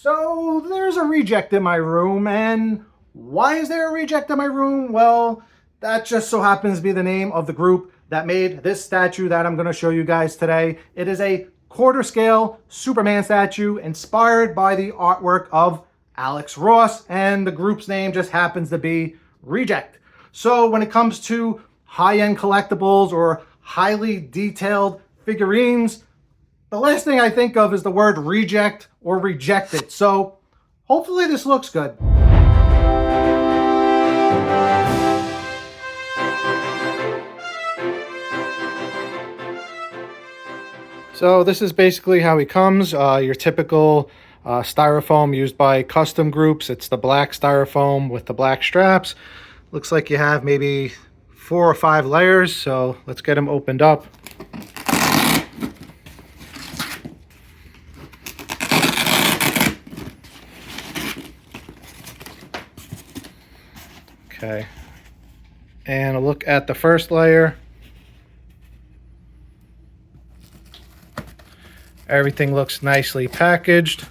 So there's a reject in my room, and why is there a reject in my room? Well, that just so happens to be the name of the group that made this statue that I'm going to show you guys today. It is a quarter scale Superman statue inspired by the artwork of Alex Ross, and the group's name just happens to be Reject. So when it comes to high-end collectibles or highly detailed figurines, the last thing I think of is the word reject or rejected. So hopefully this looks good. So this is basically how he comes. Your typical styrofoam used by custom groups. It's the black styrofoam with the black straps. Looks like you have maybe 4 or 5 layers. So let's get them opened up. Okay, and a look at the first layer. Everything looks nicely packaged.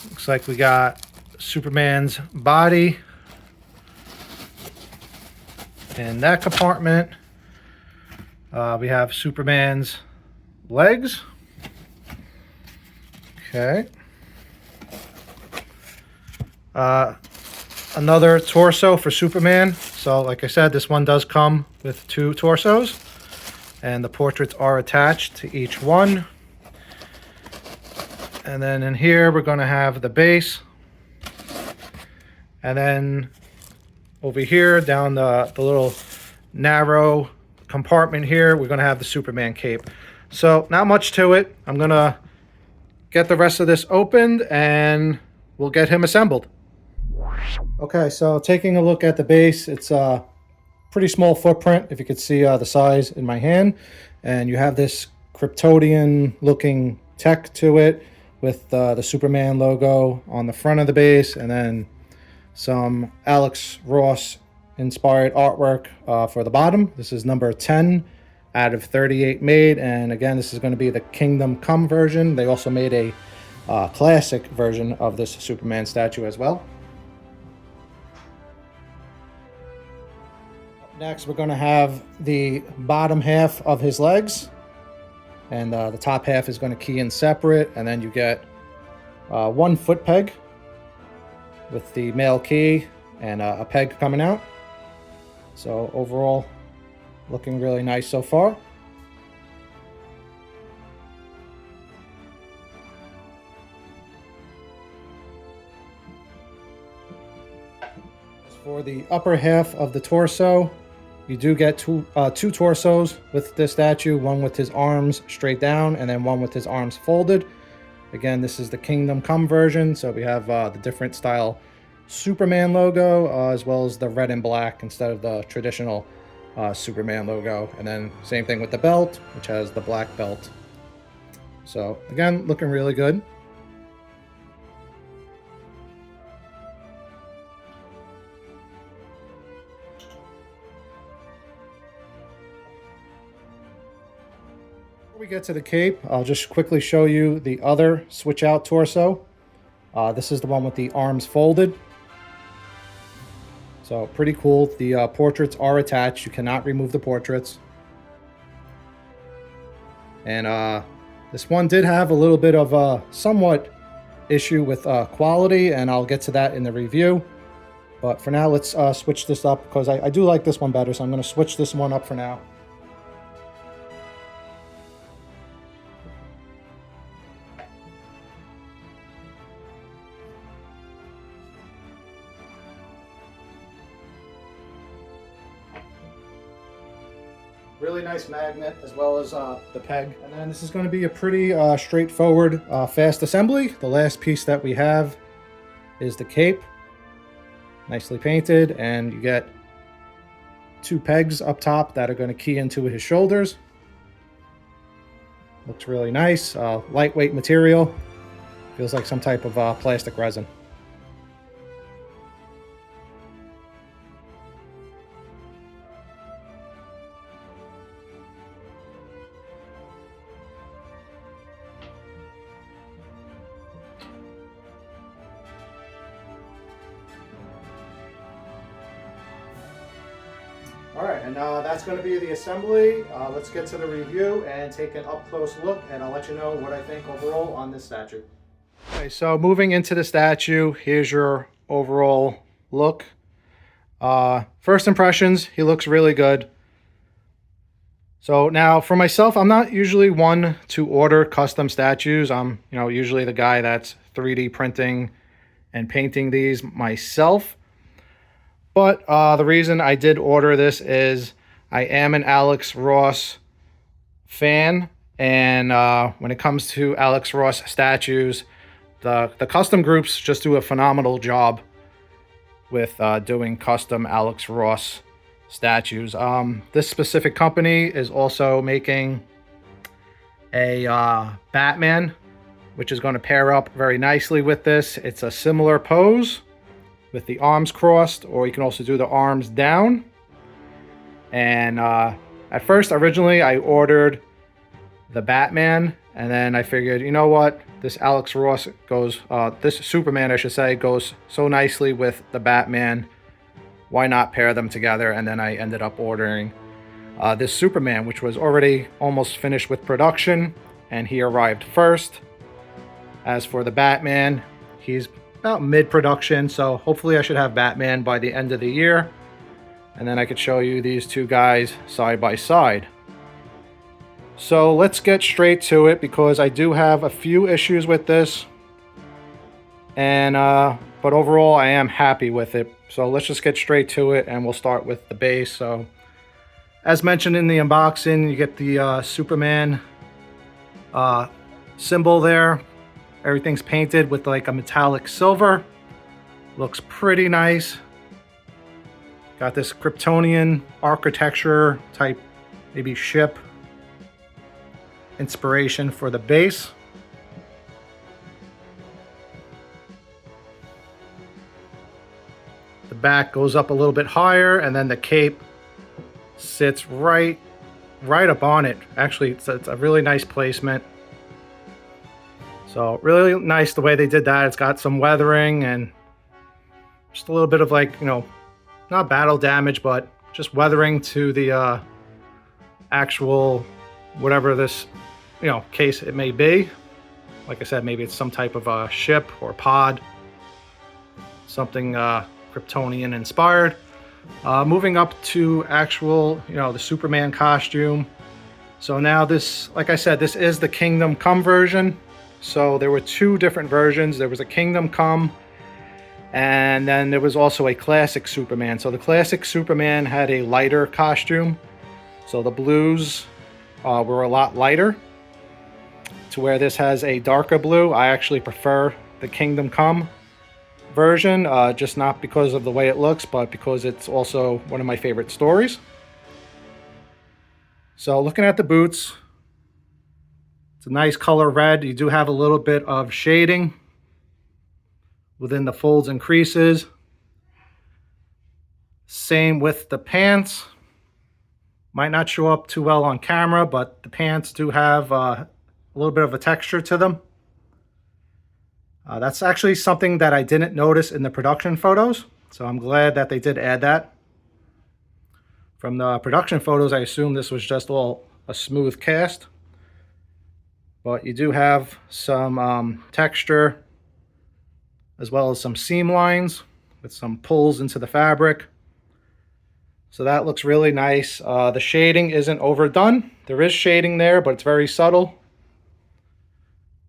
Looks like we got Superman's body in that compartment. We have Superman's legs. Okay. Another torso for Superman. So like I said, this one does come with 2 torsos, and the portraits are attached to each one. And then in here we're going to have the base, and then over here down the little narrow compartment here, we're going to have the Superman cape. So not much to it. I'm going to get the rest of this opened and we'll get him assembled. Okay, so taking a look at the base, it's a pretty small footprint, if you could see the size in my hand. And you have this Kryptonian looking tech to it with the Superman logo on the front of the base, and then some Alex Ross inspired artwork for the bottom. This is number 10 out of 38 made, and again, this is going to be the Kingdom Come version. They also made a classic version of this Superman statue as well. Next, we're going to have the bottom half of his legs, and the top half is going to key in separate, and then you get 1 foot peg with the male key and a peg coming out. So overall, looking really nice so far. For the upper half of the torso, you do get two torsos with this statue, one with his arms straight down and then one with his arms folded. Again, this is the Kingdom Come version, so we have the different style Superman logo as well as the red and black instead of the traditional Superman logo. And then same thing with the belt, which has the black belt. So again, looking really good. Before we get to the cape, I'll just quickly show you the other switch out torso. This is the one with the arms folded. So pretty cool. The portraits are attached. You cannot remove the portraits. And this one did have a little bit of a somewhat issue with quality, and I'll get to that in the review. But for now, let's switch this up because I do like this one better, so I'm going to switch this one up for now. Really nice magnet as well as the peg. And then this is going to be a pretty straightforward fast assembly. The last piece that we have is the cape. Nicely painted, and you get 2 pegs up top that are going to key into his shoulders. Looks really nice. Lightweight material. Feels like some type of plastic resin. All right, and that's going to be the assembly. Let's get to the review and take an up-close look, and I'll let you know what I think overall on this statue. Okay, so moving into the statue, here's your overall look. First impressions, he looks really good. So now for myself, I'm not usually one to order custom statues. I'm, usually the guy that's 3D printing and painting these myself. But the reason I did order this is I am an Alex Ross fan. And when it comes to Alex Ross statues, the custom groups just do a phenomenal job with doing custom Alex Ross statues. This specific company is also making a Batman, which is going to pair up very nicely with this. It's a similar pose with the arms crossed, or you can also do the arms down. And at first, originally, I ordered the Batman, and then I figured, you know what, this Alex Ross goes, this Superman, I should say, goes so nicely with the Batman. Why not pair them together? And then I ended up ordering this Superman, which was already almost finished with production, and he arrived first. As for the Batman, he's about mid-production, so hopefully I should have Batman by the end of the year, and then I could show you these two guys side by side. So let's get straight to it, because I do have a few issues with this, and but overall I am happy with it. So let's just get straight to it, and we'll start with the base. So as mentioned in the unboxing, you get the Superman symbol there. Everything's painted with like a metallic silver. Looks pretty nice. Got this Kryptonian architecture type, maybe ship inspiration for the base. The back goes up a little bit higher, and then the cape sits right up on it. Actually, it's a really nice placement. So really nice the way they did that. It's got some weathering and just a little bit of like, not battle damage, but just weathering to the actual, whatever this, case it may be. Like I said, maybe it's some type of a ship or pod, something Kryptonian inspired. Moving up to actual, the Superman costume. So now this, like I said, this is the Kingdom Come version. So there were two different versions. There was a Kingdom Come, and then there was also a classic Superman. So the classic Superman had a lighter costume. So the blues were a lot lighter, to where this has a darker blue. I actually prefer the Kingdom Come version, just not because of the way it looks, but because it's also one of my favorite stories. So looking at the boots, it's a nice color red. You do have a little bit of shading within the folds and creases. Same with the pants. Might not show up too well on camera, but the pants do have a little bit of a texture to them. That's actually something that I didn't notice in the production photos, so I'm glad that they did add that. From the production photos, I assume this was just all a smooth cast. But you do have some texture, as well as some seam lines with some pulls into the fabric. So that looks really nice. The shading isn't overdone. There is shading there, but it's very subtle,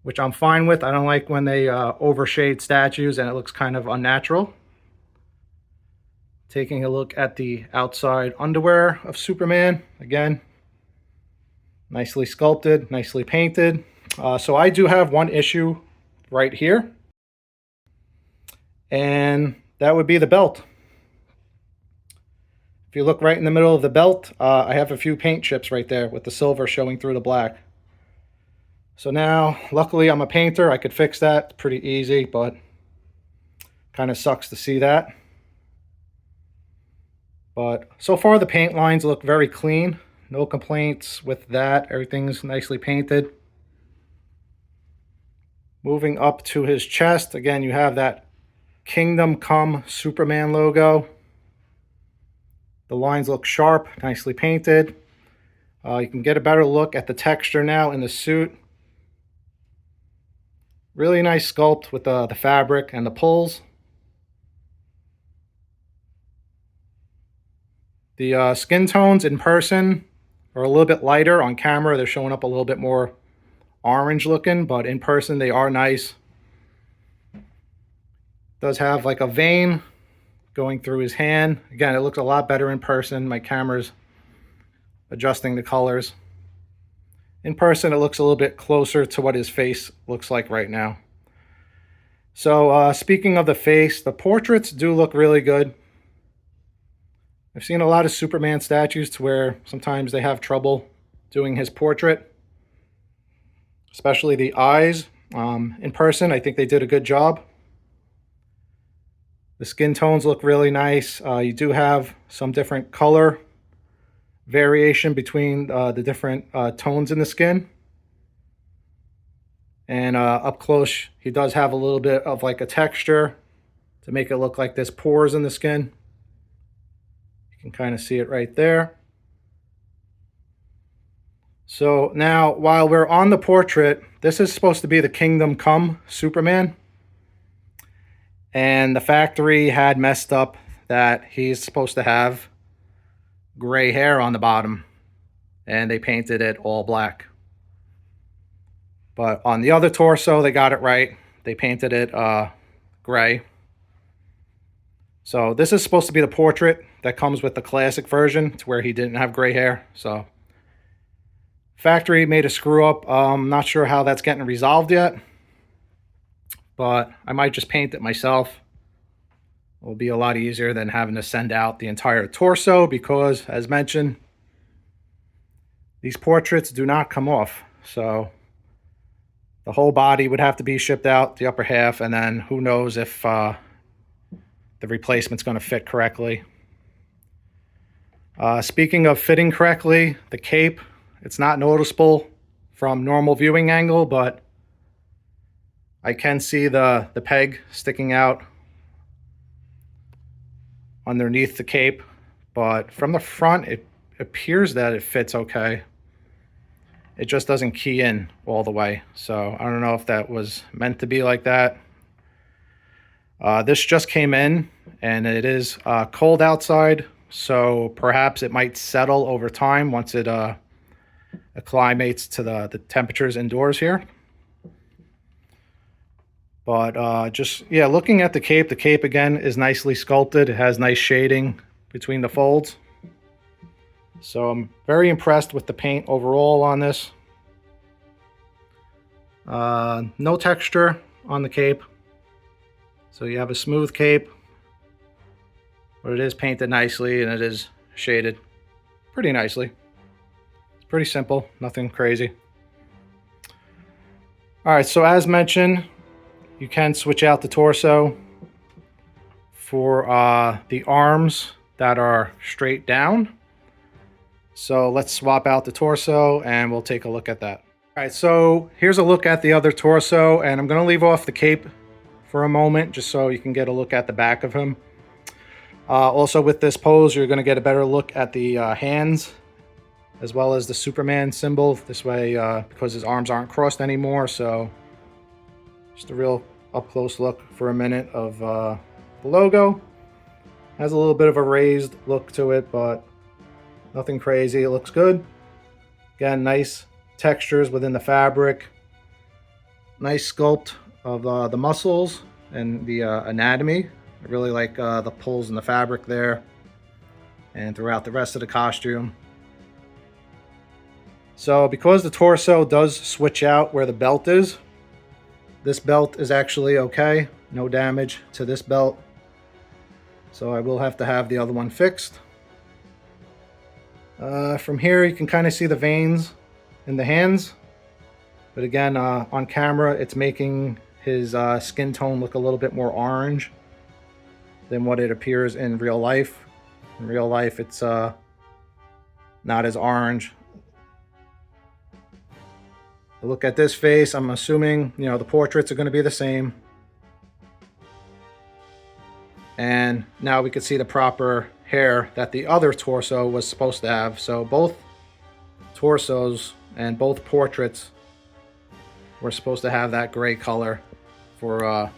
which I'm fine with. I don't like when they overshade statues and it looks kind of unnatural. Taking a look at the outside underwear of Superman. Again, nicely sculpted, nicely painted. So I do have one issue right here, and that would be the belt. If you look right in the middle of the belt, I have a few paint chips right there with the silver showing through the black. So now, luckily I'm a painter, I could fix that. It's pretty easy, but kind of sucks to see that. But so far the paint lines look very clean. No complaints with that. Everything's nicely painted. Moving up to his chest, again, you have that Kingdom Come Superman logo. The lines look sharp, nicely painted. You can get a better look at the texture now in the suit. Really nice sculpt with the fabric and the pulls. The skin tones in person are a little bit lighter. On camera, they're showing up a little bit more orange looking, but in person they are nice. Does have like a vein going through his hand. Again, it looks a lot better in person. My camera's adjusting the colors. In person, it looks a little bit closer to what his face looks like right now. So speaking of the face, the portraits do look really good. I've seen a lot of Superman statues to where sometimes they have trouble doing his portrait, especially the eyes. In person, I think they did a good job. The skin tones look really nice. You do have some different color variation between the different tones in the skin. And up close, he does have a little bit of like a texture to make it look like there's pores in the skin. You can kind of see it right there. So now, while we're on the portrait, this is supposed to be the Kingdom Come Superman. And the factory had messed up that he's supposed to have gray hair on the bottom. And they painted it all black. But on the other torso, they got it right. They painted it gray. So this is supposed to be the portrait that comes with the classic version, to where he didn't have gray hair. So factory made a screw up. I'm not sure how that's getting resolved yet, but I might just paint it myself. It will be a lot easier than having to send out the entire torso, because as mentioned, these portraits do not come off. So the whole body would have to be shipped out, the upper half, and then who knows if the replacement's going to fit correctly. Speaking of fitting correctly, the cape, it's not noticeable from normal viewing angle, but I can see the peg sticking out underneath the cape. But from the front, it appears that it fits okay. It just doesn't key in all the way. So I don't know if that was meant to be like that. This just came in, and it is cold outside, so perhaps it might settle over time once it acclimates to the temperatures indoors here. But just, yeah, looking at the cape again is nicely sculpted. It has nice shading between the folds. So I'm very impressed with the paint overall on this. No texture on the cape. So you have a smooth cape, but it is painted nicely and it is shaded pretty nicely. It's pretty simple, nothing crazy. All right, so as mentioned, you can switch out the torso for the arms that are straight down. So let's swap out the torso and we'll take a look at that. All right, so here's a look at the other torso, and I'm going to leave off the cape for a moment just so you can get a look at the back of him. Also with this pose, you're going to get a better look at the hands as well as the Superman symbol. This way, because his arms aren't crossed anymore, so just a real up-close look for a minute of the logo. Has a little bit of a raised look to it, but nothing crazy. It looks good. Again, nice textures within the fabric. Nice sculpt of the muscles and the anatomy. I really like the pulls in the fabric there and throughout the rest of the costume. So because the torso does switch out where the belt is, this belt is actually okay. No damage to this belt. So I will have to have the other one fixed. From here you can kind of see the veins in the hands. But again, on camera it's making his skin tone look a little bit more orange than what it appears in real life. In real life it's not as orange. Look at this face. I'm assuming, you know, the portraits are going to be the same. And now we can see the proper hair that the other torso was supposed to have. So both torsos and both portraits were supposed to have that gray color for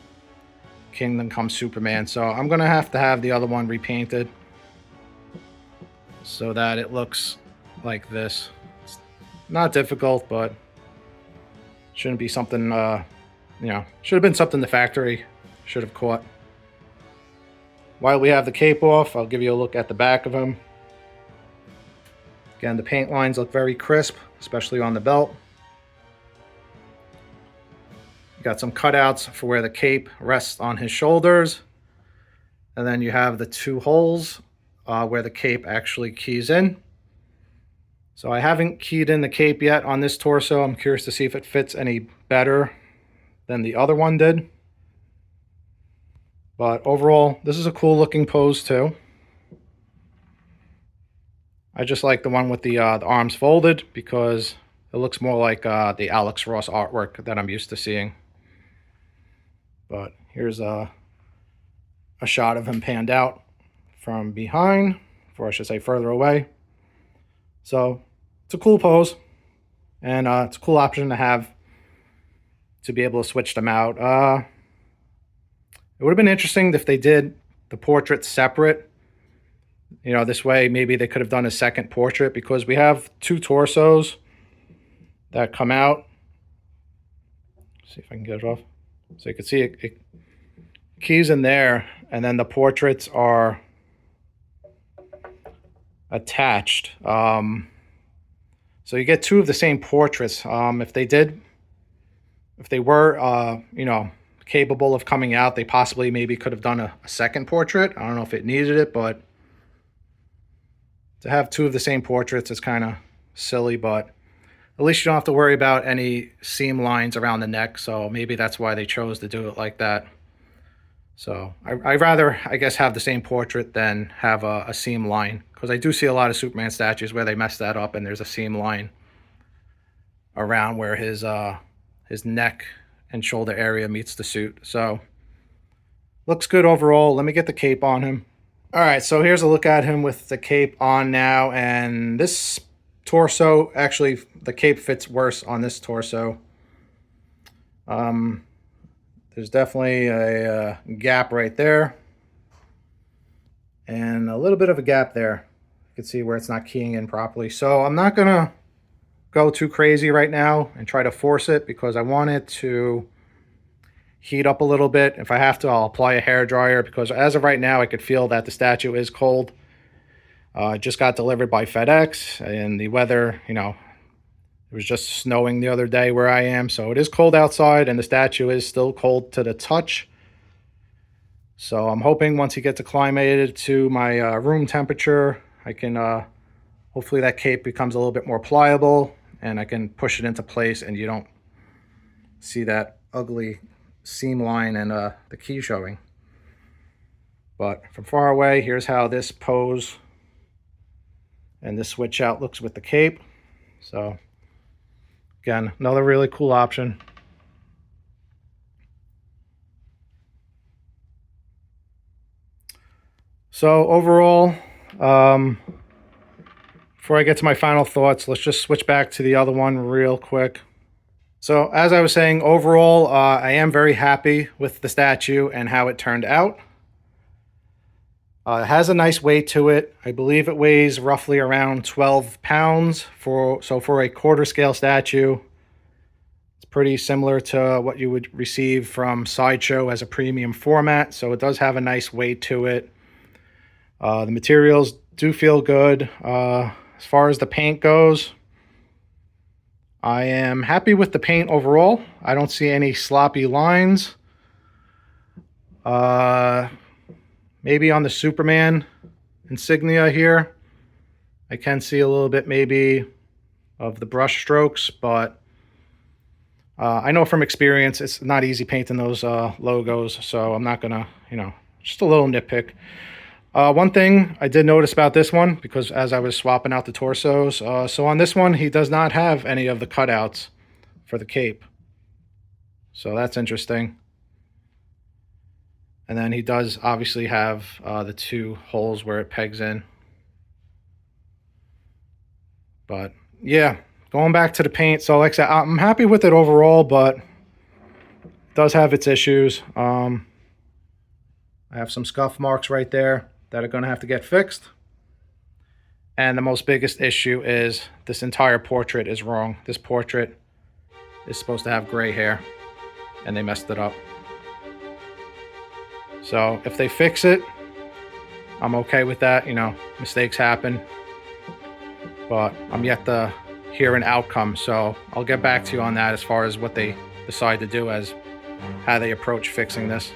Kingdom Come Superman. So I'm going to have the other one repainted so that it looks like this. It's not difficult, but shouldn't be something, you know, should have been something the factory should have caught. While we have the cape off, I'll give you a look at the back of him. Again, the paint lines look very crisp, especially on the belt. You got some cutouts for where the cape rests on his shoulders. And then you have the two holes where the cape actually keys in. So I haven't keyed in the cape yet on this torso. I'm curious to see if it fits any better than the other one did. But overall, this is a cool looking pose too. I just like the one with the arms folded because it looks more like the Alex Ross artwork that I'm used to seeing. But here's a shot of him panned out from behind, or I should say further away. So it's a cool pose, and it's a cool option to have to be able to switch them out. It would have been interesting if they did the portraits separate. You know, this way maybe they could have done a second portrait, because we have two torsos that come out. Let's see if I can get it off. So you can see it keys in there, and then the portraits are attached. So you get two of the same portraits. If they were, you know, capable of coming out, they possibly maybe could have done a second portrait. I don't know if it needed it, but to have two of the same portraits is kind of silly, but at least you don't have to worry about any seam lines around the neck. So maybe that's why they chose to do it like that. So I'd rather, I guess, have the same portrait than have a seam line, because I do see a lot of Superman statues where they mess that up and there's a seam line around where his neck and shoulder area meets the suit. So looks good overall. Let me get the cape on him. All right, so here's a look at him with the cape on now, and this torso, actually the cape fits worse on this torso. There's definitely a gap right there, and a little bit of a gap there. You can see where it's not keying in properly. So I'm not gonna go too crazy right now and try to force it, because I want it to heat up a little bit. If I have to, I'll apply a hair dryer, because as of right now I could feel that the statue is cold. It just got delivered by FedEx, and the weather, you know, it was just snowing the other day where I am, so it is cold outside, and the statue is still cold to the touch. So I'm hoping once he gets acclimated to my room temperature, I can hopefully that cape becomes a little bit more pliable, and I can push it into place and you don't see that ugly seam line and the key showing. But from far away, here's how this pose and this switch out looks with the cape. So again, another really cool option. So overall, before I get to my final thoughts, let's just switch back to the other one real quick. So as I was saying, overall, I am very happy with the statue and how it turned out. It has a nice weight to it. I believe it weighs roughly around 12 pounds. For a quarter scale statue, it's pretty similar to what you would receive from Sideshow as a premium format. So it does have a nice weight to it. The materials do feel good. As far as the paint goes, I am happy with the paint overall. I don't see any sloppy lines. Maybe on the Superman insignia here, I can see a little bit maybe of the brush strokes, but I know from experience it's not easy painting those logos, so I'm not gonna, you know, just a little nitpick. One thing I did notice about this one, because as I was swapping out the torsos, so on this one he does not have any of the cutouts for the cape, so that's interesting. And then he does obviously have the 2 holes where it pegs in. But yeah, going back to the paint. So like I said, I'm happy with it overall, but it does have its issues. I have some scuff marks right there that are going to have to get fixed. And the most biggest issue is this entire portrait is wrong. This portrait is supposed to have gray hair, and they messed it up. So if they fix it, I'm okay with that. You know, mistakes happen. But I'm yet to hear an outcome. So I'll get back to you on that as far as what they decide to do, as how they approach fixing this.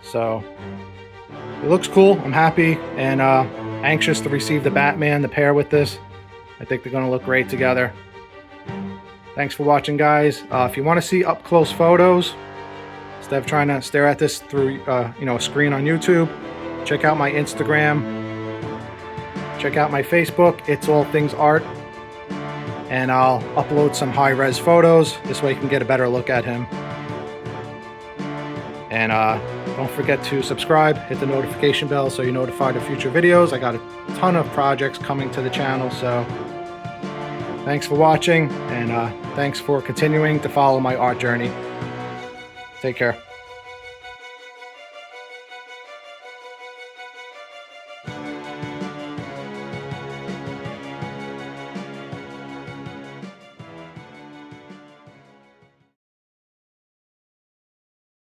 So it looks cool. I'm happy and anxious to receive the Batman to pair with this. I think they're going to look great together. Thanks for watching, guys. If you want to see up close photos, instead of trying to stare at this through a screen on YouTube, check out my Instagram, check out my Facebook. It's All Things Art, and I'll upload some high-res photos. This way you can get a better look at him. And don't forget to subscribe, hit the notification bell so you're notified of future videos. I got a ton of projects coming to the channel, so thanks for watching, and thanks for continuing to follow my art journey. Take care.